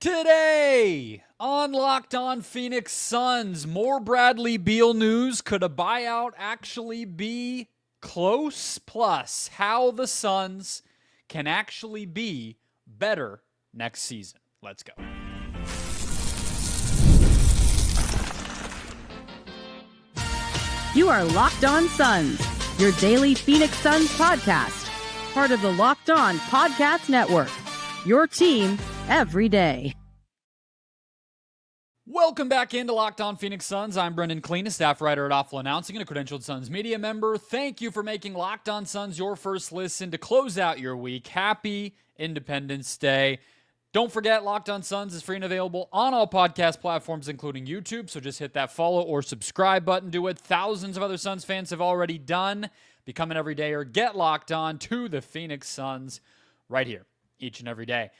Today on Locked On Phoenix Suns, more Bradley Beal news. Could a buyout actually be close? Plus, how the Suns can actually be better next season. Let's go. You are Locked On Suns, your daily Phoenix Suns podcast, part of the Locked On Podcast Network, your team every day. Welcome back into Locked On Phoenix Suns. I'm Brendon Kleen, a staff writer at Awful Announcing and a credentialed Suns media member. Thank you for making Locked On Suns your first listen to close out your week. Happy Independence Day. Don't forget, Locked On Suns is free and available on all podcast platforms, including YouTube, so just hit that follow or subscribe button. Do what thousands of other Suns fans have already done. Become an everydayer. Get locked on to the Phoenix Suns right here, each and every day.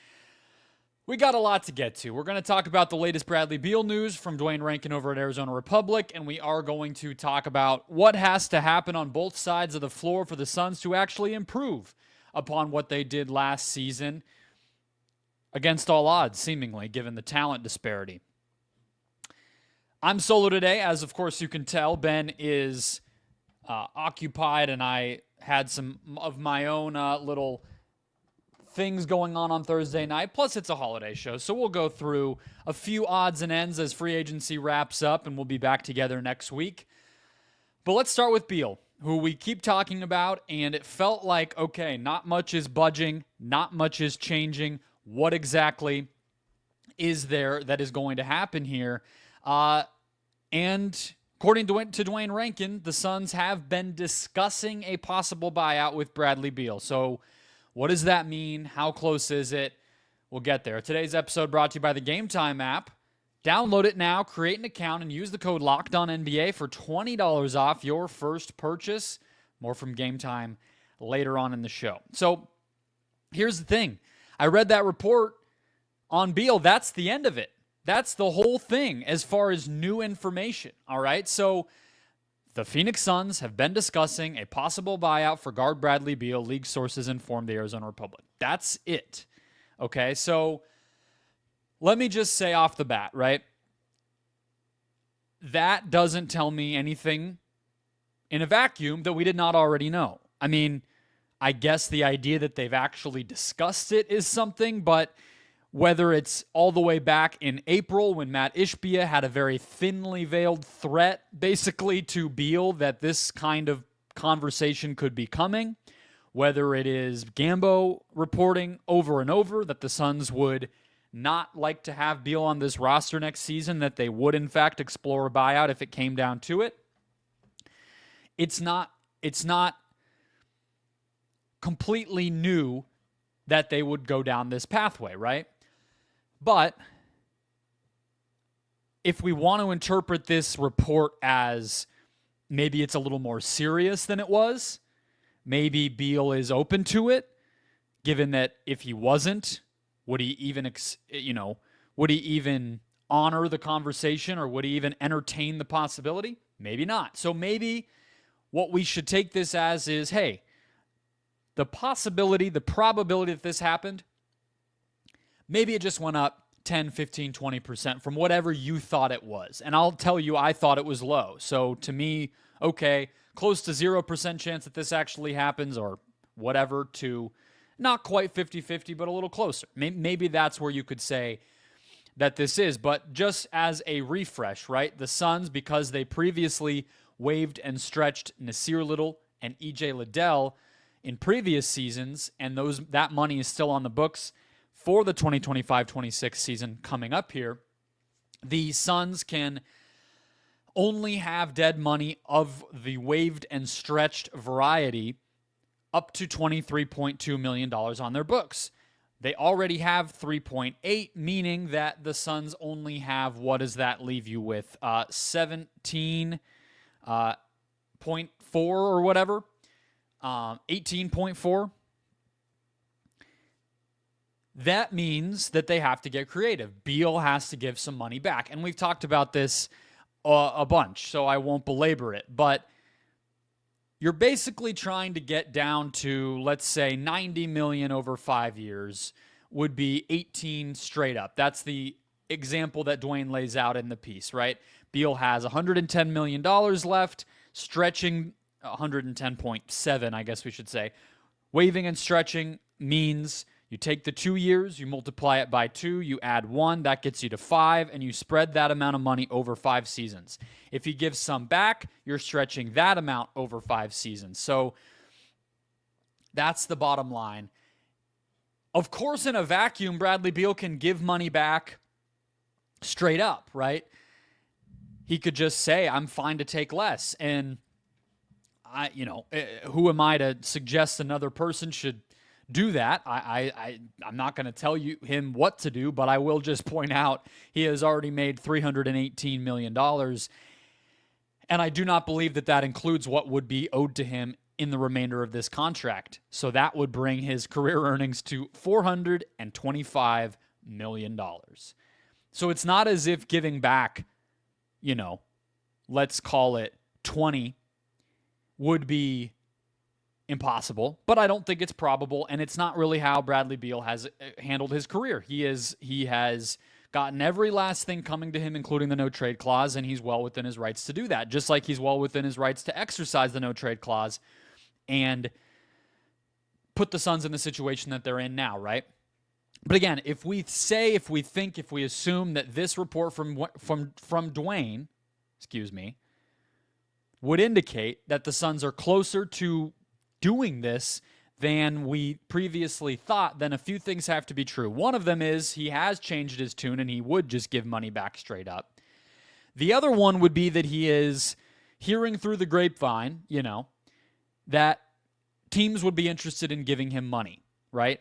We got a lot to get to. We're going to talk about the latest Bradley Beal news from Dwayne Rankin over at Arizona Republic, and we are going to talk about what has to happen on both sides of the floor for the Suns to actually improve upon what they did last season against all odds, seemingly, given the talent disparity. I'm solo today, as of course you can tell. Ben is occupied, and I had some of my own little things going on Thursday night. Plus, it's a holiday show, so we'll go through a few odds and ends as free agency wraps up, and we'll be back together next week. But let's start with Beal, who we keep talking about, and it felt like, okay, not much is budging, not much is changing. What exactly is there that is going to happen here? And according to Dwayne Rankin, the Suns have been discussing a possible buyout with Bradley Beal. So what does that mean? How close is it? We'll get there. Today's episode brought to you by the Gametime app. Download it now, create an account, and use the code LOCKEDONNBA for $20 off your first purchase. More from Gametime later on in the show. So here's the thing. I read that report on Beal. That's the end of it. That's the whole thing as far as new information. All right. So the Phoenix Suns have been discussing a possible buyout for guard Bradley Beal, league sources informed the Arizona Republic. That's it. Okay. So let me just say off the bat, right? That doesn't tell me anything in a vacuum that we did not already know. I mean, I guess the idea that they've actually discussed it is something, but whether it's all the way back in April when Matt Ishbia had a very thinly veiled threat basically to Beal that this kind of conversation could be coming, whether it is Gambo reporting over and over that the Suns would not like to have Beal on this roster next season, that they would in fact explore a buyout if it came down to it. It's not completely new that they would go down this pathway, right? But if we want to interpret this report as maybe it's a little more serious than it was, maybe Beal is open to it, given that if he wasn't, would he even, would he even honor the conversation, or would he even entertain the possibility? Maybe not. So maybe what we should take this as is, hey, the possibility, the probability that this happened, maybe it just went up 10, 15, 20% from whatever you thought it was. And I'll tell you, I thought it was low. So to me, okay, close to 0% chance that this actually happens, or whatever, to not quite 50-50, but a little closer. Maybe that's where you could say that this is. But just as a refresh, right? The Suns, because they previously waived and stretched Nasir Little and E.J. Liddell in previous seasons, and that money is still on the books for the 2025-26 season coming up here, the Suns can only have dead money of the waived and stretched variety up to $23.2 million on their books. They already have 3.8, meaning that the Suns only have, what does that leave you with? 17.4 or whatever. 18.4. That means that they have to get creative. Beal has to give some money back. And we've talked about this a bunch, so I won't belabor it. But you're basically trying to get down to, let's say, $90 million over 5 years, would be 18 straight up. That's the example that Dwayne lays out in the piece, right? Beal has $110 million left, stretching 110.7, I guess we should say. Waiving and stretching means you take the 2 years, you multiply it by 2, you add 1, that gets you to 5, and you spread that amount of money over 5 seasons. If you give some back, you're stretching that amount over 5 seasons. So that's the bottom line. Of course, in a vacuum, Bradley Beal can give money back straight up, right? He could just say, I'm fine to take less. And who am I to suggest another person should do that? I'm not going to tell him what to do, but I will just point out he has already made $318 million. And I do not believe that includes what would be owed to him in the remainder of this contract. So that would bring his career earnings to $425 million. So it's not as if giving back, let's call it 20 would be impossible, but I don't think it's probable, and it's not really how Bradley Beal has handled his career. He has gotten every last thing coming to him, including the no-trade clause, and he's well within his rights to do that, just like he's well within his rights to exercise the no-trade clause and put the Suns in the situation that they're in now, right? But again, if we assume that this report from Dwayne, would indicate that the Suns are closer to doing this than we previously thought, then a few things have to be true. One of them is he has changed his tune and he would just give money back straight up. The other one would be that he is hearing through the grapevine, that teams would be interested in giving him money, right?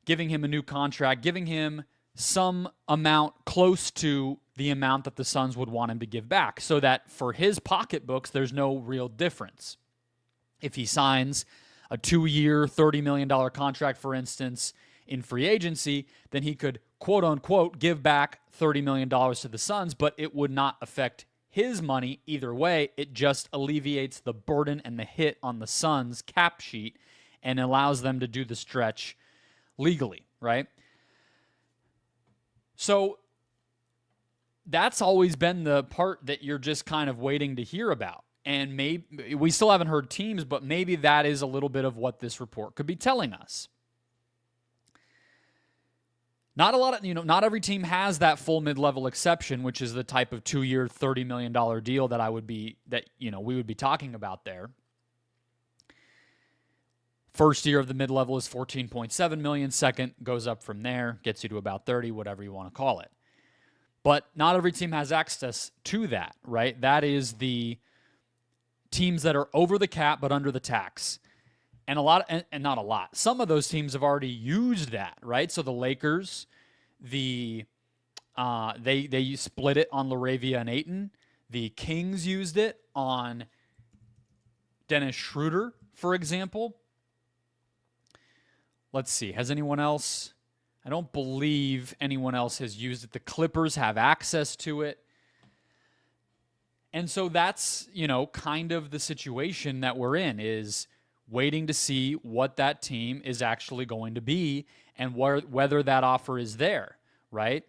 Giving him a new contract, giving him some amount close to the amount that the Suns would want him to give back, so that for his pocketbooks, there's no real difference. If he signs a 2-year, $30 million contract, for instance, in free agency, then he could, quote unquote, give back $30 million to the Suns, but it would not affect his money either way. It just alleviates the burden and the hit on the Suns' cap sheet and allows them to do the stretch legally, right? So that's always been the part that you're just kind of waiting to hear about. And maybe we still haven't heard teams, but maybe that is a little bit of what this report could be telling us. Not a lot of, not every team has that full mid-level exception, which is the type of 2-year, $30 million deal that we would be talking about there. First year of the mid-level is $14.7 million. Second goes up from there, gets you to about 30, whatever you want to call it. But not every team has access to that, right? That is the teams that are over the cap but under the tax. And not a lot. Some of those teams have already used that, right? So the Lakers, they split it on LaRavia and Ayton. The Kings used it on Dennis Schroeder, for example. Let's see. Has anyone else? I don't believe anyone else has used it. The Clippers have access to it. And so that's, kind of the situation that we're in, is waiting to see what that team is actually going to be and whether that offer is there, right?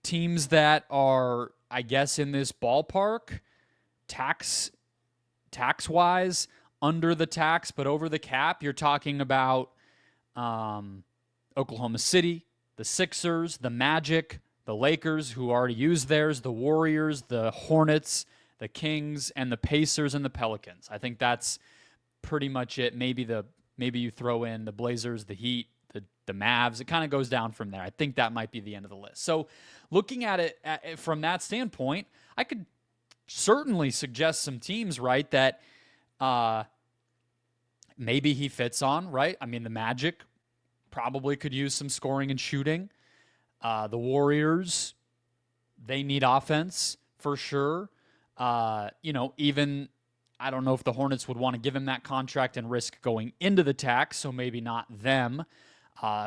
Teams that are, I guess, in this ballpark, tax-wise, under the tax but over the cap, you're talking about Oklahoma City, the Sixers, the Magic, the Lakers, who already used theirs, the Warriors, the Hornets, the Kings, and the Pacers and the Pelicans. I think that's pretty much it. Maybe you throw in the Blazers, the Heat, the Mavs. It kind of goes down from there. I think that might be the end of the list. So looking at it from that standpoint, I could certainly suggest some teams, right, that maybe he fits on, right? I mean, the Magic probably could use some scoring and shooting. The Warriors, they need offense for sure. Even I don't know if the Hornets would want to give him that contract and risk going into the tax, so maybe not them.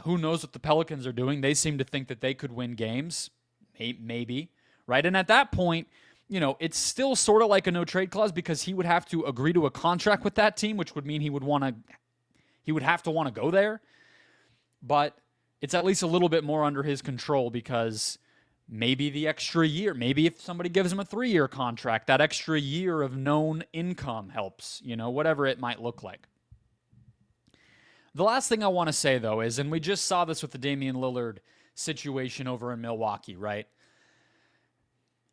Who knows what the Pelicans are doing? They seem to think that they could win games, maybe, right? And at that point, it's still sort of like a no-trade clause, because he would have to agree to a contract with that team, which would mean he would have to want to go there. but it's at least a little bit more under his control because maybe the extra year, maybe if somebody gives him a 3-year contract, that extra year of known income helps, whatever it might look like. The last thing I want to say, though, is, and we just saw this with the Damian Lillard situation over in Milwaukee, right?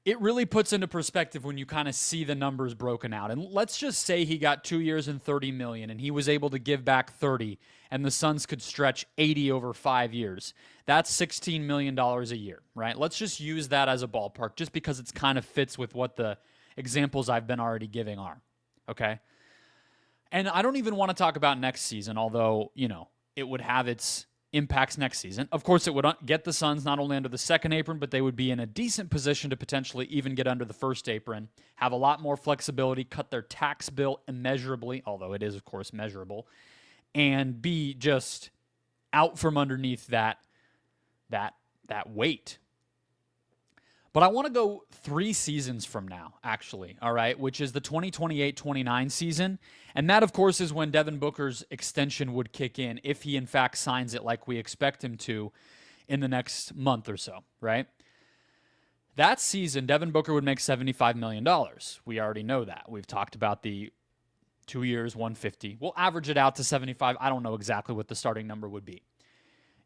It really puts into perspective when you kind of see the numbers broken out. And let's just say he got 2 years and $30 million, and he was able to give back 30, and the Suns could stretch 80 over 5 years. That's $16 million a year, right? Let's just use that as a ballpark, just because it kind of fits with what the examples I've been already giving are, okay? And I don't even want to talk about next season, although, it would have its impacts next season. Of course, it would get the Suns not only under the second apron, but they would be in a decent position to potentially even get under the first apron, have a lot more flexibility, cut their tax bill immeasurably, although it is, of course, measurable, and be just out from underneath that weight. But I want to go 3 seasons from now, actually, all right, which is the 2028-29 season. And that, of course, is when Devin Booker's extension would kick in, if he, in fact, signs it like we expect him to in the next month or so, right? That season, Devin Booker would make $75 million. We already know that. We've talked about the 2 years, 150. We'll average it out to 75. I don't know exactly what the starting number would be.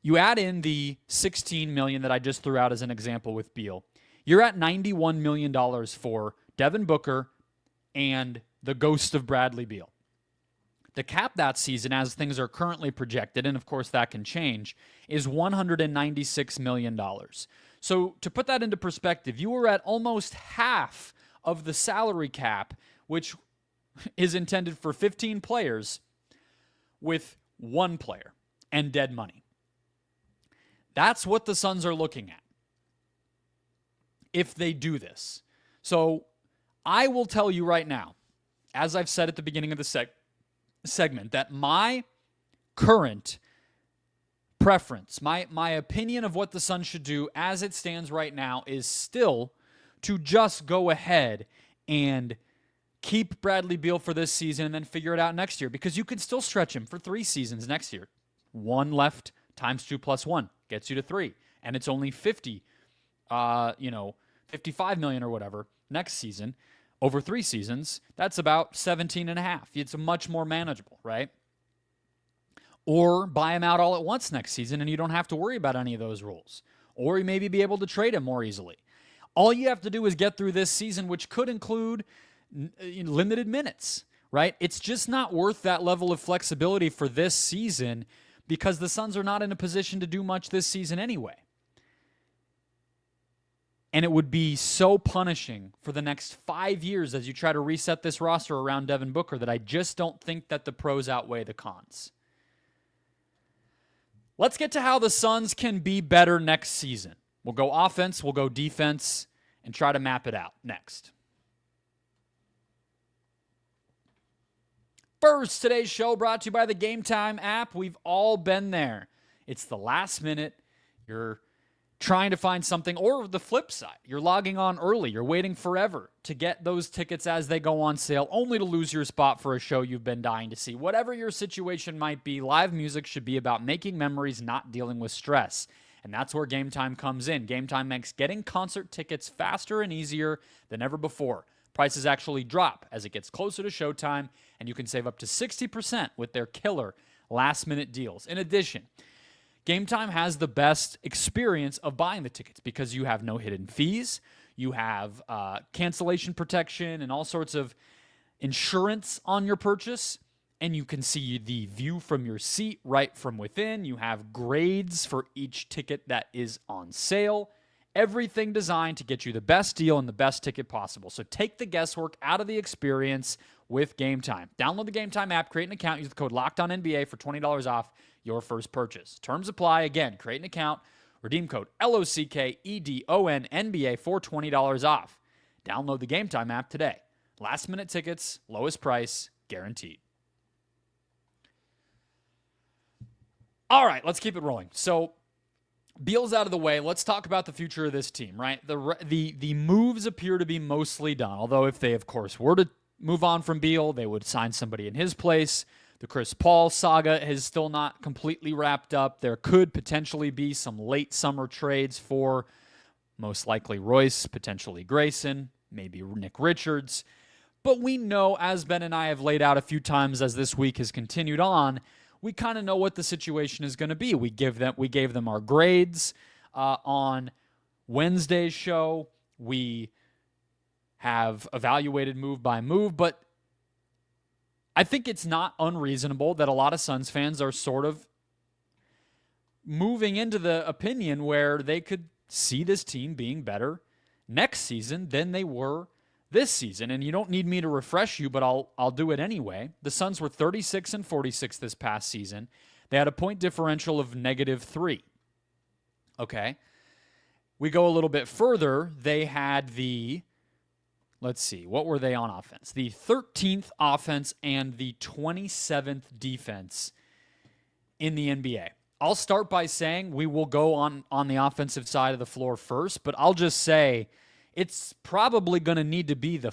You add in the $16 million that I just threw out as an example with Beal. You're at $91 million for Devin Booker and the ghost of Bradley Beal. The cap that season, as things are currently projected, and of course that can change, is $196 million. So to put that into perspective, you were at almost half of the salary cap, which is intended for 15 players, with 1 player and dead money. That's what the Suns are looking at if they do this. So I will tell you right now, as I've said at the beginning of the segment, that my current preference, my opinion of what the Suns should do as it stands right now, is still to just go ahead and keep Bradley Beal for this season and then figure it out next year, because you can still stretch him for 3 seasons next year. 1 left times 2 plus 1 gets you to 3, and it's only 55 million or whatever next season. Over 3 seasons, that's about 17.5. It's much more manageable, right? Or buy him out all at once next season and you don't have to worry about any of those rules. Or you maybe be able to trade him more easily. All you have to do is get through this season, which could include limited minutes, right? It's just not worth that level of flexibility for this season because the Suns are not in a position to do much this season anyway. And it would be so punishing for the next 5 years as you try to reset this roster around Devin Booker that I just don't think that the pros outweigh the cons. Let's get to how the Suns can be better next season. We'll go offense, we'll go defense, and try to map it out next. First, today's show brought to you by the Gametime app. We've all been there. It's the last minute. You're trying to find something, or the flip side, you're logging on early, you're waiting forever to get those tickets as they go on sale, only to lose your spot for a show you've been dying to see. Whatever your situation might be, live music should be about making memories, not dealing with stress. And that's where Gametime comes in. Gametime makes getting concert tickets faster and easier than ever before. Prices actually drop as it gets closer to showtime, and you can save up to 60% with their killer last-minute deals. In addition, Gametime has the best experience of buying the tickets because you have no hidden fees, you have cancellation protection and all sorts of insurance on your purchase, and you can see the view from your seat right from within. You have grades for each ticket that is on sale. Everything designed to get you the best deal and the best ticket possible. So take the guesswork out of the experience with Gametime. Download the Gametime app, create an account, use the code LOCKEDONNBA for $20 off your first purchase. Terms apply. Again, create an account, redeem code LOCKEDONNBA for $20 off. Download the Gametime app today. Last minute tickets, lowest price, guaranteed. All right, let's keep it rolling. So Beal's out of the way. Let's talk about the future of this team, right? The moves appear to be mostly done, although if they, of course, were to move on from Beal, they would sign somebody in his place. The Chris Paul saga has still not completely wrapped up. There could potentially be some late summer trades for most likely Royce, potentially Grayson, maybe Nick Richards. But we know, as Ben and I have laid out a few times as this week has continued on, we kind of know what the situation is going to be. We gave them our grades on Wednesday's show. We have evaluated move by move, but I think it's not unreasonable that a lot of Suns fans are sort of moving into the opinion where they could see this team being better next season than they were this season. And you don't need me to refresh you, but I'll do it anyway. The Suns were 36 and 46 this past season. They had a point differential of -3. Okay. We go a little bit further. They had let's see, what were they on offense? The 13th offense and the 27th defense in the NBA. I'll start by saying we will go on the offensive side of the floor first, but I'll just say it's probably going to need to be the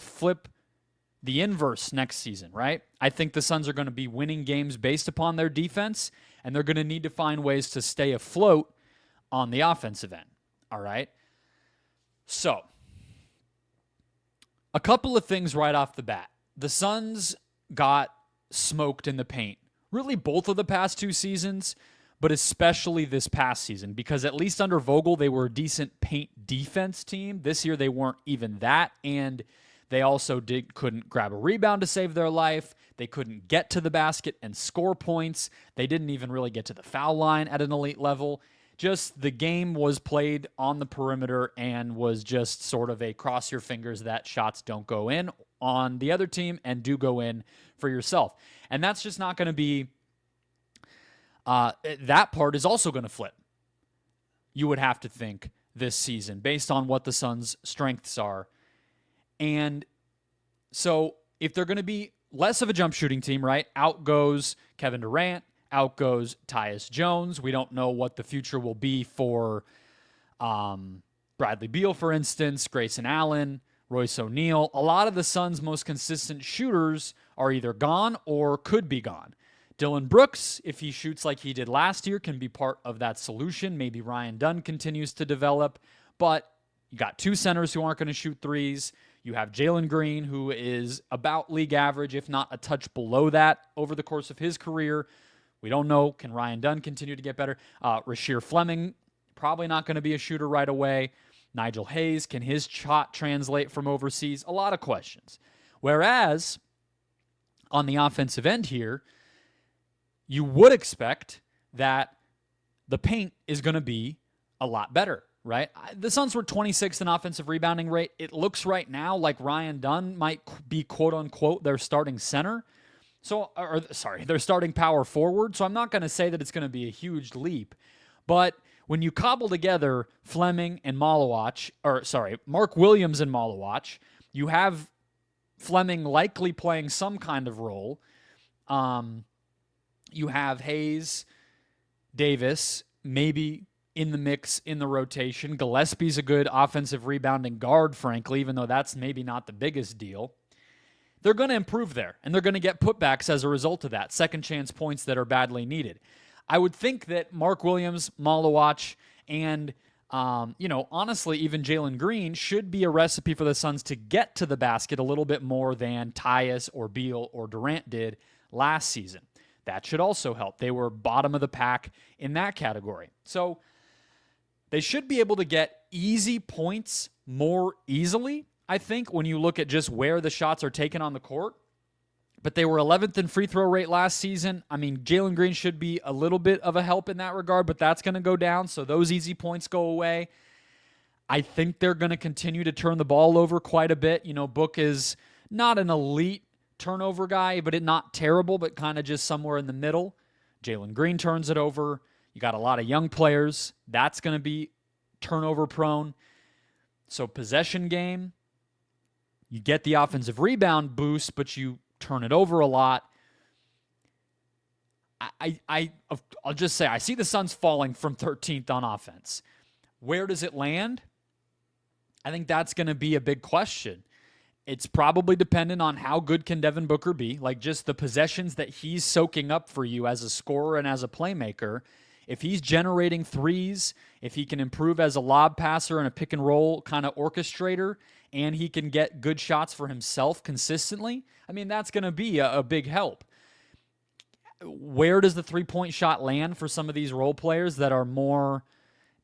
inverse next season, right? I think the Suns are going to be winning games based upon their defense, and they're going to need to find ways to stay afloat on the offensive end, all right? So, a couple of things right off the bat. The Suns got smoked in the paint, really both of the past two seasons, but especially this past season, because at least under Vogel, they were a decent paint defense team. This year, they weren't even that, and they also couldn't grab a rebound to save their life. They couldn't get to the basket and score points. They didn't even really get to the foul line at an elite level. Just the game was played on the perimeter and was just sort of a cross your fingers that shots don't go in on the other team and do go in for yourself. And that's just not going to be, that part is also going to flip. You would have to think this season based on what the Suns' strengths are. And so if they're going to be less of a jump shooting team, right? Out goes Kevin Durant. Out goes Tyus Jones. We don't know what the future will be for Bradley Beal, for instance, Grayson Allen, Royce O'Neal. A lot of the Suns' most consistent shooters are either gone or could be gone. Dylan Brooks, if he shoots like he did last year, can be part of that solution. Maybe Ryan Dunn continues to develop. But you got two centers who aren't going to shoot threes. You have Jalen Green, who is about league average, if not a touch below that over the course of his career. We don't know. Can Ryan Dunn continue to get better? Rasheer Fleming, probably not going to be a shooter right away. Nigel Hayes, can his shot translate from overseas? A lot of questions. Whereas, on the offensive end here, you would expect that the paint is going to be a lot better, right? The Suns were 26th in offensive rebounding rate. It looks right now like Ryan Dunn might be, quote-unquote, their starting center. They're starting power forward, so I'm not going to say that it's going to be a huge leap. But when you cobble together Mark Williams and Malawach, you have Fleming likely playing some kind of role. You have Hayes, Davis, maybe in the mix, in the rotation. Gillespie's a good offensive rebounding guard, frankly, even though that's maybe not the biggest deal. They're going to improve there, and they're going to get putbacks as a result of that, second chance points that are badly needed. I would think that Mark Williams, Malawach, and, honestly, even Jalen Green should be a recipe for the Suns to get to the basket a little bit more than Tyus or Beal or Durant did last season. That should also help. They were bottom of the pack in that category. So they should be able to get easy points more easily, I think, when you look at just where the shots are taken on the court. But they were 11th in free throw rate last season. I mean, Jalen Green should be a little bit of a help in that regard, but that's going to go down, so those easy points go away. I think they're going to continue to turn the ball over quite a bit. Book is not an elite turnover guy, but not terrible, but kind of just somewhere in the middle. Jalen Green turns it over. You got a lot of young players. That's going to be turnover prone. So possession game, you get the offensive rebound boost, but you turn it over a lot. I'll just say, I see the Suns falling from 13th on offense. Where does it land? I think that's going to be a big question. It's probably dependent on how good can Devin Booker be, like just the possessions that he's soaking up for you as a scorer and as a playmaker. If he's generating threes, if he can improve as a lob passer and a pick and roll kind of orchestrator, and he can get good shots for himself consistently, I mean, that's going to be a big help. Where does the three-point shot land for some of these role players that are more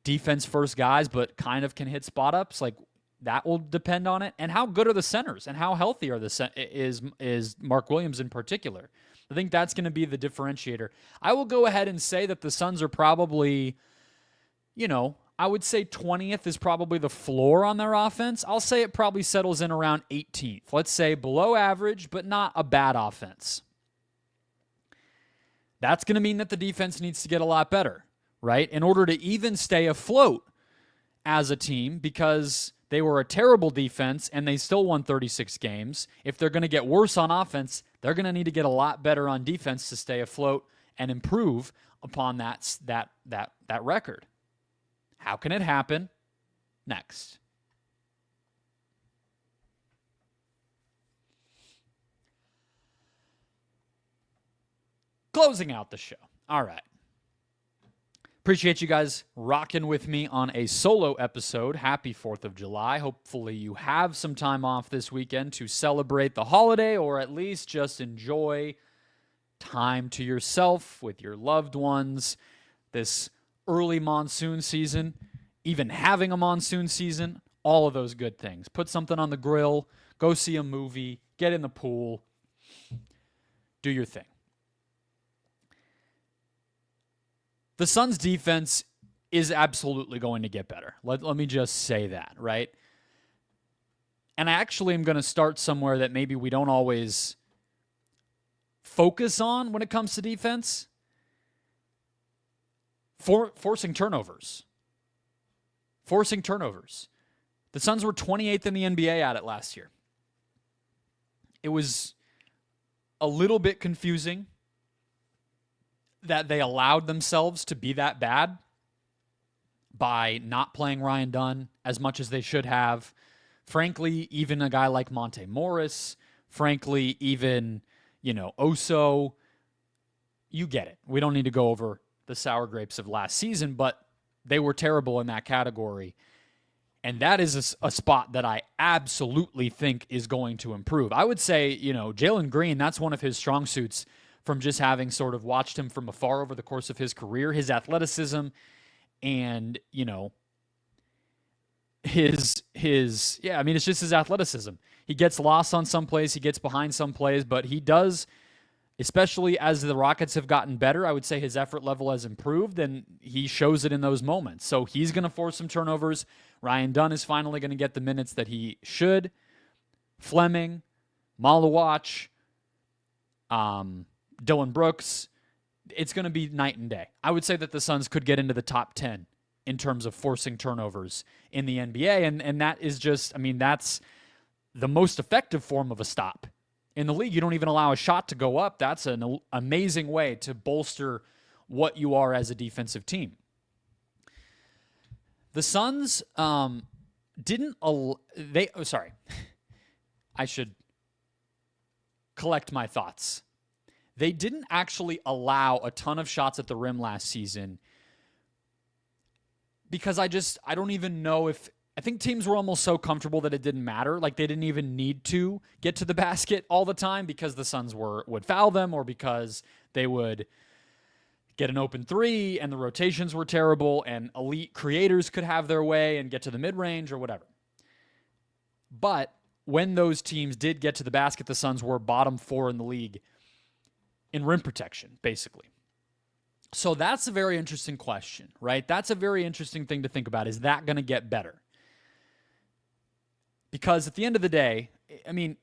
defense-first guys but kind of can hit spot-ups? Like, that will depend on it. And how good are the centers and how healthy are is Mark Williams in particular? I think that's going to be the differentiator. I will go ahead and say that the Suns are probably, I would say 20th is probably the floor on their offense. I'll say it probably settles in around 18th. Let's say below average, but not a bad offense. That's going to mean that the defense needs to get a lot better, right? In order to even stay afloat as a team, because they were a terrible defense and they still won 36 games. If they're going to get worse on offense, they're going to need to get a lot better on defense to stay afloat and improve upon that record. How can it happen? Next. Closing out the show. All right. Appreciate you guys rocking with me on a solo episode. Happy 4th of July. Hopefully you have some time off this weekend to celebrate the holiday or at least just enjoy time to yourself with your loved ones. This early monsoon season, even having a monsoon season, all of those good things. Put something on the grill, go see a movie, get in the pool, do your thing. The Suns' defense is absolutely going to get better. Let me just say that, right? And I actually am going to start somewhere that maybe we don't always focus on when it comes to defense. Forcing turnovers. Forcing turnovers. The Suns were 28th in the NBA at it last year. It was a little bit confusing that they allowed themselves to be that bad by not playing Ryan Dunn as much as they should have. Frankly, even a guy like Monte Morris, frankly, even, Oso, you get it. We don't need to go over the sour grapes of last season, but they were terrible in that category. And that is a spot that I absolutely think is going to improve. I would say, Jalen Green, that's one of his strong suits from just having sort of watched him from afar over the course of his career, his athleticism and, it's just his athleticism. He gets lost on some plays, he gets behind some plays, but he does, especially as the Rockets have gotten better, I would say his effort level has improved, and he shows it in those moments. So he's going to force some turnovers. Ryan Dunn is finally going to get the minutes that he should. Fleming, Malawach, Dylan Brooks, it's going to be night and day. I would say that the Suns could get into the top 10 in terms of forcing turnovers in the NBA, and that is just, that's the most effective form of a stop. In the league, you don't even allow a shot to go up. That's an amazing way to bolster what you are as a defensive team. The Suns I should collect my thoughts. They didn't actually allow a ton of shots at the rim last season because I don't even know if, I think teams were almost so comfortable that it didn't matter. Like they didn't even need to get to the basket all the time because the Suns would foul them or because they would get an open three and the rotations were terrible and elite creators could have their way and get to the mid-range or whatever. But when those teams did get to the basket, the Suns were bottom 4 in the league in rim protection, basically. So that's a very interesting question, right? That's a very interesting thing to think about. Is that going to get better? Because at the end of the day, the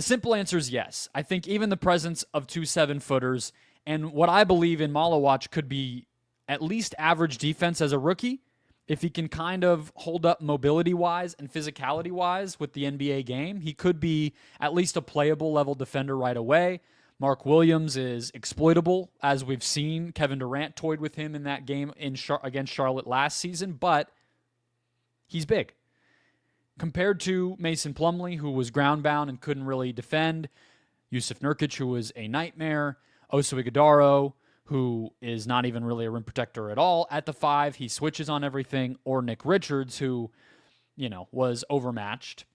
simple answer is yes. I think even the presence of 2 7-footers and what I believe in Malawach could be at least average defense as a rookie, if he can kind of hold up mobility-wise and physicality-wise with the NBA game, he could be at least a playable level defender right away. Mark Williams is exploitable, as we've seen. Kevin Durant toyed with him in that game against Charlotte last season, but he's big. compared to Mason Plumlee, who was ground bound and couldn't really defend, Yusuf Nurkic, who was a nightmare, Oso Ighodaro, who is not even really a rim protector at all at the 5. He switches on everything, or Nick Richards, who, was overmatched.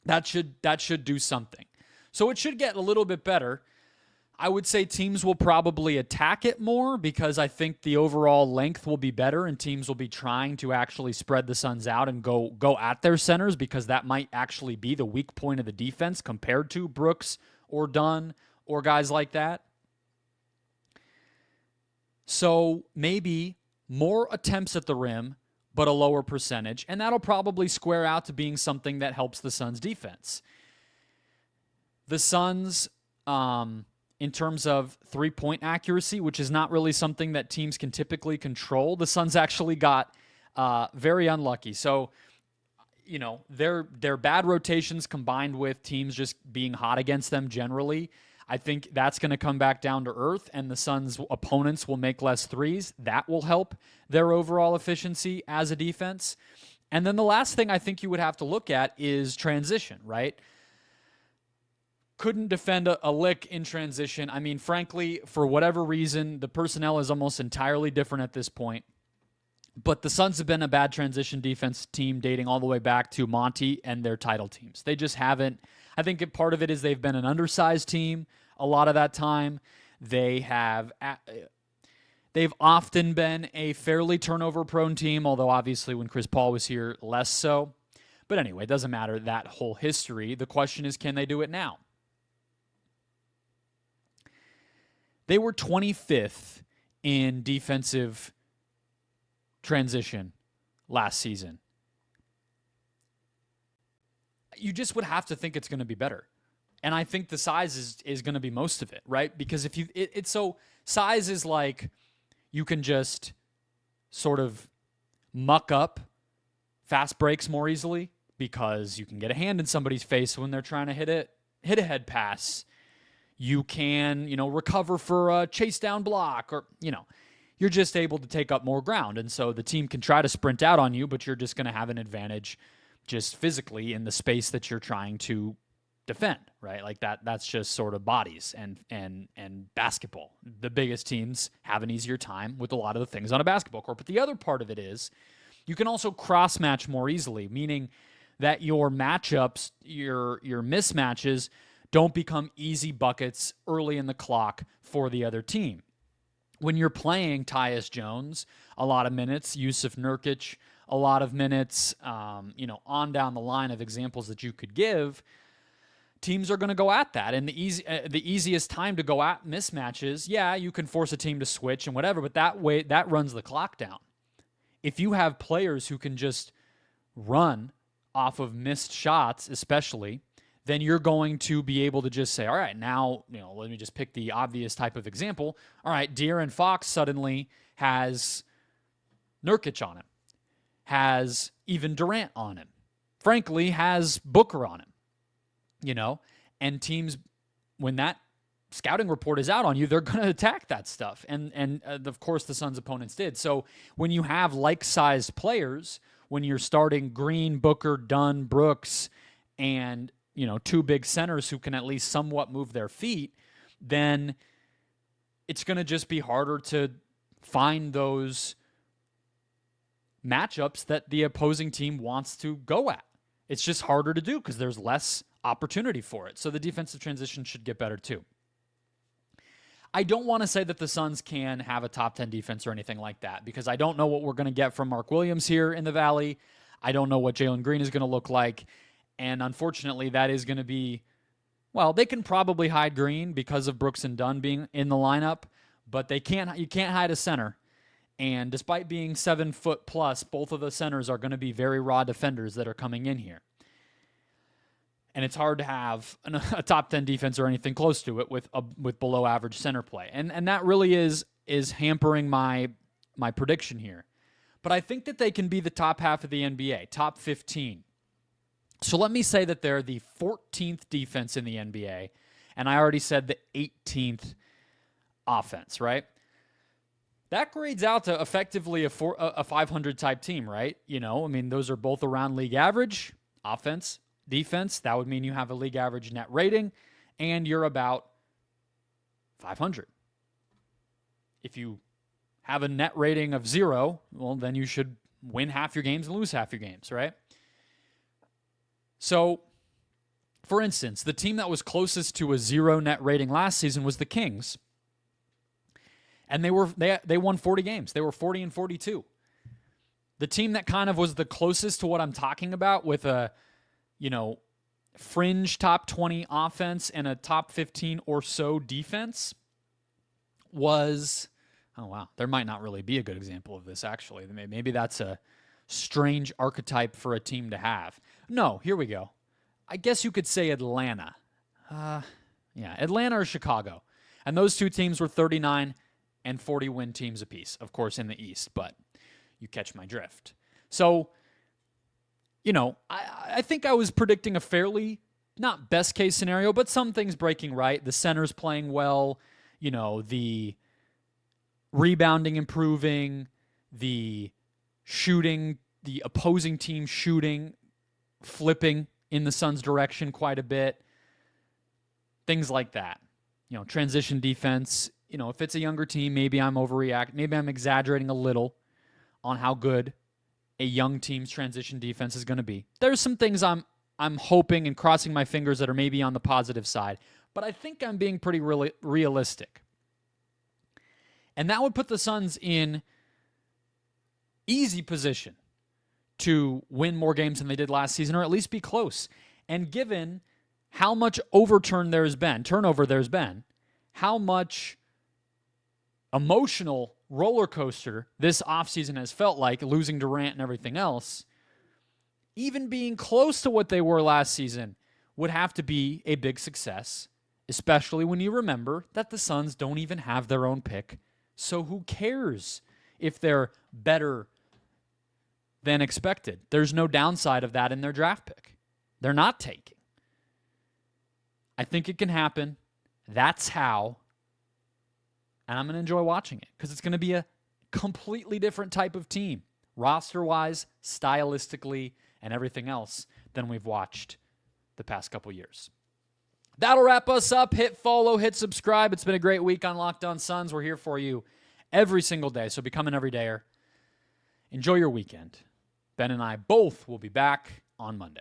That should do something. So it should get a little bit better. I would say teams will probably attack it more because I think the overall length will be better and teams will be trying to actually spread the Suns out and go at their centers because that might actually be the weak point of the defense compared to Brooks or Dunn or guys like that. So maybe more attempts at the rim, but a lower percentage, and that'll probably square out to being something that helps the Suns' defense. The Suns, in terms of three-point accuracy, which is not really something that teams can typically control, the Suns actually got very unlucky. So, their bad rotations combined with teams just being hot against them generally, I think that's going to come back down to earth, and the Suns' opponents will make less threes. That will help their overall efficiency as a defense. And then the last thing I think you would have to look at is transition, right? Couldn't defend a lick in transition. I mean, frankly, for whatever reason, the personnel is almost entirely different at this point. But the Suns have been a bad transition defense team dating all the way back to Monty and their title teams. They just haven't. I think part of it is they've been an undersized team a lot of that time. They've often been a fairly turnover-prone team, although obviously when Chris Paul was here, less so. But anyway, it doesn't matter that whole history. The question is, can they do it now? They were 25th in defensive transition last season. You just would have to think it's going to be better. And I think the size is going to be most of it, right? Because if you, it's so size is like you can just sort of muck up fast breaks more easily because you can get a hand in somebody's face when they're trying to hit a head pass. You can, recover for a chase down block or, you're just able to take up more ground. And so the team can try to sprint out on you, but you're just going to have an advantage just physically in the space that you're trying to defend, right? Like that's just sort of bodies and basketball. The biggest teams have an easier time with a lot of the things on a basketball court. But the other part of it is you can also cross match more easily, meaning that your matchups, your mismatches don't become easy buckets early in the clock for the other team. When you're playing Tyus Jones, a lot of minutes, Yusuf Nurkic, a lot of minutes, on down the line of examples that you could give, teams are going to go at that. And the easiest time to go at mismatches, you can force a team to switch and whatever, but that runs the clock down. If you have players who can just run off of missed shots, especially, then you're going to be able to just say, all right, now, let me just pick the obvious type of example. All right, De'Aaron Fox suddenly has Nurkic on him, has even Durant on him, frankly, has Booker on him, and teams, when that scouting report is out on you, they're going to attack that stuff. And of course, the Suns' opponents did. So when you have like-sized players, when you're starting Green, Booker, Dunn, Brooks, and two big centers who can at least somewhat move their feet, then it's going to just be harder to find those matchups that the opposing team wants to go at. It's just harder to do because there's less opportunity for it. So the defensive transition should get better too. I don't want to say that the Suns can have a top 10 defense or anything like that because I don't know what we're going to get from Mark Williams here in the Valley. I don't know what Jalen Green is going to look like. And unfortunately, that is going to be, they can probably hide Green because of Brooks and Dunn being in the lineup, but you can't hide a center. And despite being 7 foot plus, both of the centers are going to be very raw defenders that are coming in here. And it's hard to have a top 10 defense or anything close to it with below average center play. And that really is hampering my prediction here. But I think that they can be the top half of the NBA, top 15. So let me say that they're the 14th defense in the NBA, and I already said the 18th offense, right? That grades out to effectively a 500 type team, right? Those are both around league average. offense, defense, that would mean you have a league average net rating and you're about 500. If you have a net rating of 0, well, then you should win half your games and lose half your games, right? So, for instance, the team that was closest to a 0 net rating last season was the Kings. And they won 40 games. They were 40-42. The team that kind of was the closest to what I'm talking about with a, fringe top 20 offense and a top 15 or so defense was, oh wow, there might not really be a good example of this actually. Maybe that's a strange archetype for a team to have. No, here we go. I guess you could say Atlanta. Atlanta or Chicago. And those two teams were 39 and 40 win teams apiece, of course, in the East, but you catch my drift. So, I think I was predicting a fairly, not best case scenario, but some things breaking right. The center's playing well, the rebounding improving, the shooting, the opposing team shooting, flipping in the Suns' direction quite a bit. Things like that. Transition defense. If it's a younger team, maybe I'm overreacting. Maybe I'm exaggerating a little on how good a young team's transition defense is going to be. There's some things I'm hoping and crossing my fingers that are maybe on the positive side, but I think I'm being pretty realistic. And that would put the Suns in easy position to win more games than they did last season, or at least be close. And given how much turnover there's been, how much emotional roller coaster this offseason has felt like, losing Durant and everything else, even being close to what they were last season would have to be a big success, especially when you remember that the Suns don't even have their own pick. So who cares if they're better than expected? There's no downside of that in their draft pick. They're not taking. I think it can happen. That's how. And I'm going to enjoy watching it because it's going to be a completely different type of team, roster-wise, stylistically, and everything else than we've watched the past couple years. That'll wrap us up. Hit follow, hit subscribe. It's been a great week on Locked On Suns. We're here for you every single day, so become an everydayer. Enjoy your weekend. Ben and I both will be back on Monday.